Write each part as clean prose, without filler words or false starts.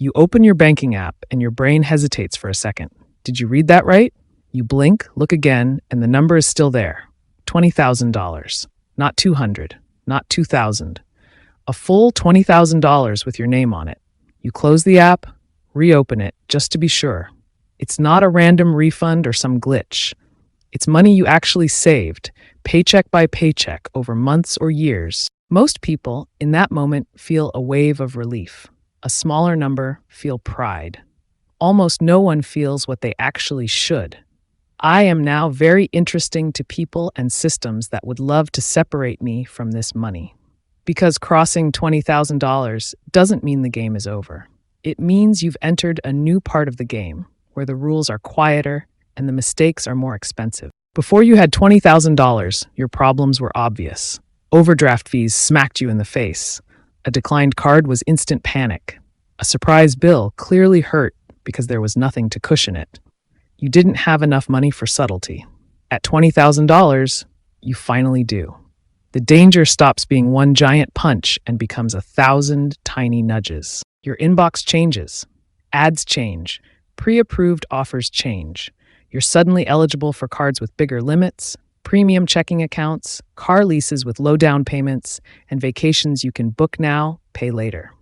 You open your banking app and your brain hesitates for a second. Did you read that right? You blink, look again, and the number is still there. $20,000. Not 200, not 2,000. A full $20,000 with your name on it. You close the app, reopen it, just to be sure. It's not a random refund or some glitch. It's money you actually saved, paycheck by paycheck, over months or years. Most people, in that moment, feel a wave of relief. A smaller number feel pride. Almost no one feels what they actually should. I am now very interesting to people and systems that would love to separate me from this money. Because crossing $20,000 doesn't mean the game is over. It means you've entered a new part of the game, where the rules are quieter and the mistakes are more expensive. Before you had $20,000, your problems were obvious. Overdraft fees smacked you in the face. A declined card was instant panic. A surprise bill clearly hurt because there was nothing to cushion it. You didn't have enough money for subtlety. At $20,000, you finally do. The danger stops being one giant punch and becomes 1,000 tiny nudges. Your inbox changes. Ads change. Pre-approved offers change. You're suddenly eligible for cards with bigger limits, premium checking accounts, car leases with low down payments, and vacations you can book now, pay later.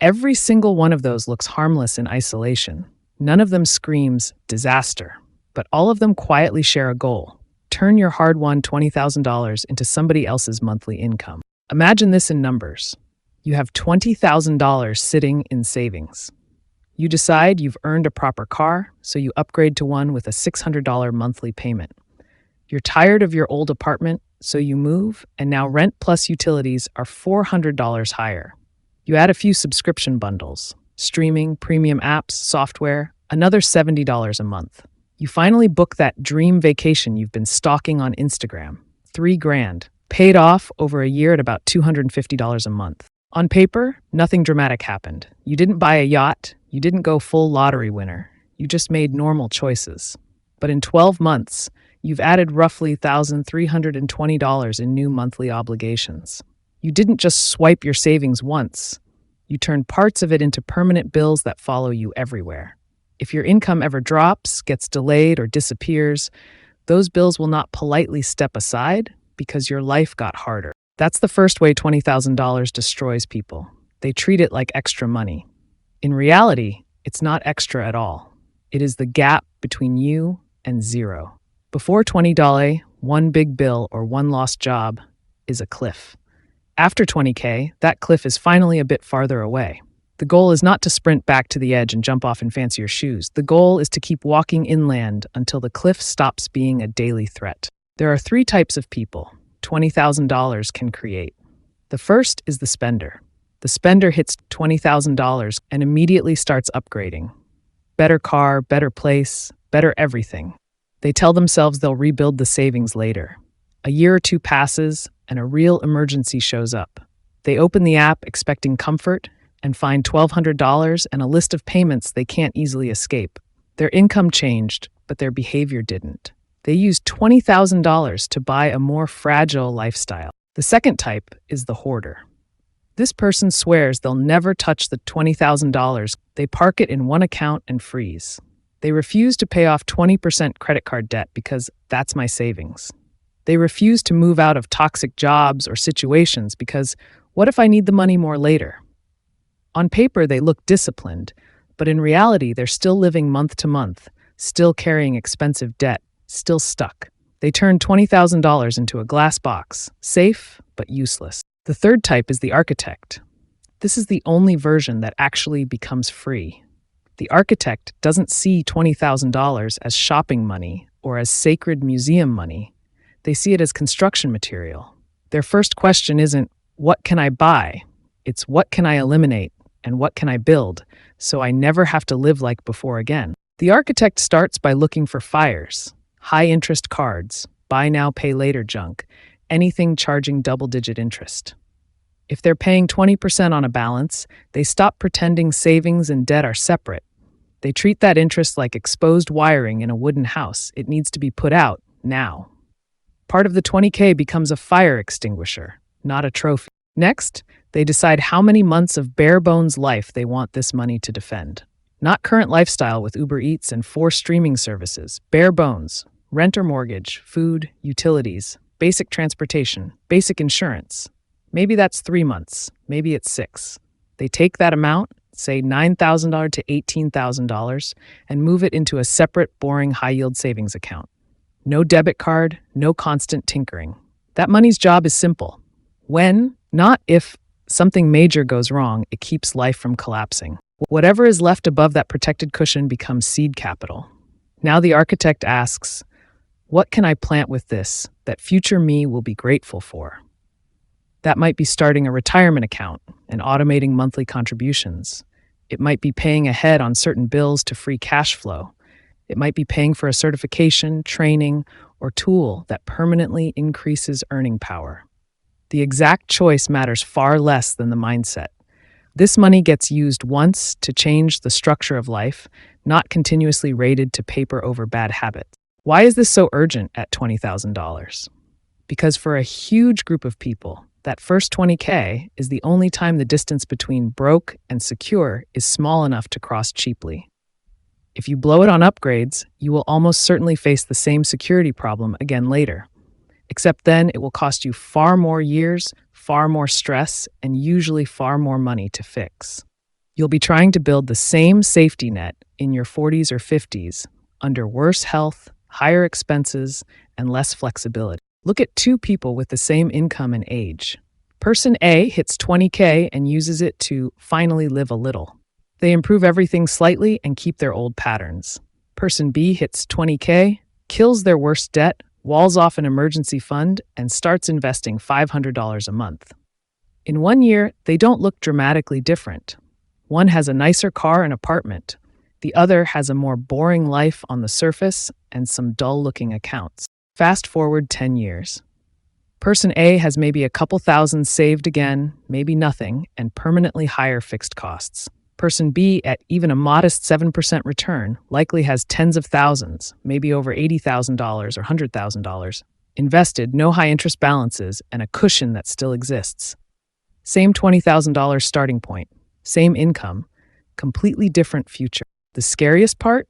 Every single one of those looks harmless in isolation. None of them screams disaster, but all of them quietly share a goal. Turn your hard-won $20,000 into somebody else's monthly income. Imagine this in numbers. You have $20,000 sitting in savings. You decide you've earned a proper car, so you upgrade to one with a $600 monthly payment. You're tired of your old apartment, so you move, and now rent plus utilities are $400 higher. You add a few subscription bundles, streaming, premium apps, software, another $70 a month. You finally book that dream vacation you've been stalking on Instagram. $3,000, paid off over a year at about $250 a month. On paper, nothing dramatic happened. You didn't buy a yacht, you didn't go full lottery winner. You just made normal choices. But in 12 months, you've added roughly $1,320 in new monthly obligations. You didn't just swipe your savings once. You turned parts of it into permanent bills that follow you everywhere. If your income ever drops, gets delayed, or disappears, those bills will not politely step aside because your life got harder. That's the first way $20,000 destroys people. They treat it like extra money. In reality, it's not extra at all. It is the gap between you and zero. Before $20, one big bill or one lost job is a cliff. After $20K, that cliff is finally a bit farther away. The goal is not to sprint back to the edge and jump off in fancier shoes. The goal is to keep walking inland until the cliff stops being a daily threat. There are three types of people $20,000 can create. The first is the spender. The spender hits $20,000 and immediately starts upgrading. Better car, better place, better everything. They tell themselves they'll rebuild the savings later. A year or two passes, and a real emergency shows up. They open the app expecting comfort and find $1,200 and a list of payments they can't easily escape. Their income changed, but their behavior didn't. They used $20,000 to buy a more fragile lifestyle. The second type is the hoarder. This person swears they'll never touch the $20,000. They park it in one account and freeze. They refuse to pay off 20% credit card debt because that's my savings. They refuse to move out of toxic jobs or situations because what if I need the money more later? On paper, they look disciplined, but in reality, they're still living month to month, still carrying expensive debt, still stuck. They turn $20,000 into a glass box, safe but useless. The third type is the architect. This is the only version that actually becomes free. The architect doesn't see $20,000 as shopping money or as sacred museum money. They see it as construction material. Their first question isn't, what can I buy? It's what can I eliminate and what can I build so I never have to live like before again? The architect starts by looking for fires, high-interest cards, buy now, pay later junk, anything charging double-digit interest. If they're paying 20% on a balance, they stop pretending savings and debt are separate. They treat that interest like exposed wiring in a wooden house. It needs to be put out now. Part of the $20K becomes a fire extinguisher, not a trophy. Next, they decide how many months of bare bones life they want this money to defend. Not current lifestyle with Uber Eats and 4 streaming services. Bare bones. Rent or mortgage, food, utilities, basic transportation, basic insurance. Maybe that's 3 months. Maybe it's 6. They take that amount, say $9,000 to $18,000, and move it into a separate, boring, high-yield savings account. No debit card, no constant tinkering. That money's job is simple. When, not if, something major goes wrong, it keeps life from collapsing. Whatever is left above that protected cushion becomes seed capital. Now the architect asks, what can I plant with this that future me will be grateful for? That might be starting a retirement account and automating monthly contributions. It might be paying ahead on certain bills to free cash flow. It might be paying for a certification, training, or tool that permanently increases earning power. The exact choice matters far less than the mindset. This money gets used once to change the structure of life, not continuously raided to paper over bad habits. Why is this so urgent at $20,000? Because for a huge group of people, that first 20K is the only time the distance between broke and secure is small enough to cross cheaply. If you blow it on upgrades, you will almost certainly face the same security problem again later. Except then it will cost you far more years, far more stress, and usually far more money to fix. You'll be trying to build the same safety net in your 40s or 50s under worse health, higher expenses, and less flexibility. Look at 2 people with the same income and age. Person A hits 20K and uses it to finally live a little. They improve everything slightly and keep their old patterns. Person B hits 20K, kills their worst debt, walls off an emergency fund, and starts investing $500 a month. In 1 year, they don't look dramatically different. One has a nicer car and apartment. The other has a more boring life on the surface and some dull-looking accounts. Fast forward 10 years. Person A has maybe a couple thousand saved again, maybe nothing, and permanently higher fixed costs. Person B, at even a modest 7% return, likely has tens of thousands, maybe over $80,000 or $100,000, invested, no high-interest balances, and a cushion that still exists. Same $20,000 starting point, same income, completely different future. The scariest part?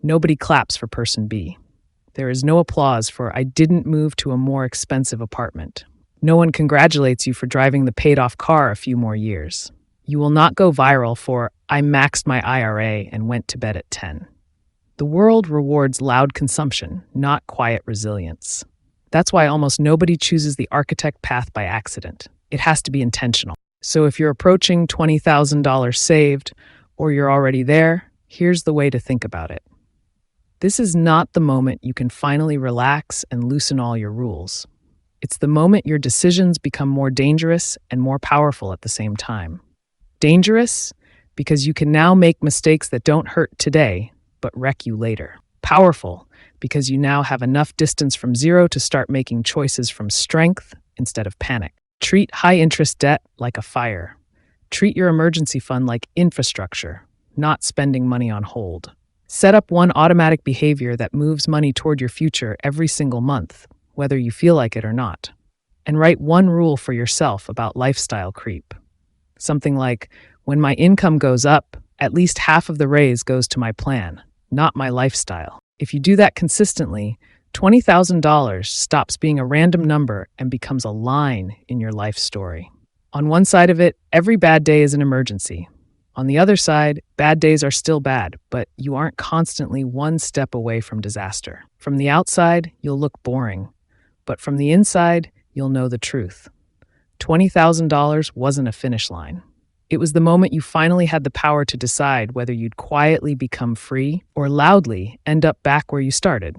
Nobody claps for Person B. There is no applause for "I didn't move to a more expensive apartment." No one congratulates you for driving the paid-off car a few more years. You will not go viral for "I maxed my IRA and went to bed at 10." The world rewards loud consumption, not quiet resilience. That's why almost nobody chooses the architect path by accident. It has to be intentional. So if you're approaching $20,000 saved, or you're already there, here's the way to think about it. This is not the moment you can finally relax and loosen all your rules. It's the moment your decisions become more dangerous and more powerful at the same time. Dangerous because you can now make mistakes that don't hurt today, but wreck you later. Powerful because you now have enough distance from zero to start making choices from strength instead of panic. Treat high-interest debt like a fire. Treat your emergency fund like infrastructure, not spending money on hold. Set up one automatic behavior that moves money toward your future every single month, whether you feel like it or not. And write one rule for yourself about lifestyle creep. Something like, when my income goes up, at least half of the raise goes to my plan, not my lifestyle. If you do that consistently, $20,000 stops being a random number and becomes a line in your life story. On one side of it, every bad day is an emergency. On the other side, bad days are still bad, but you aren't constantly one step away from disaster. From the outside, you'll look boring, but from the inside, you'll know the truth. $20,000 wasn't a finish line. It was the moment you finally had the power to decide whether you'd quietly become free or loudly end up back where you started.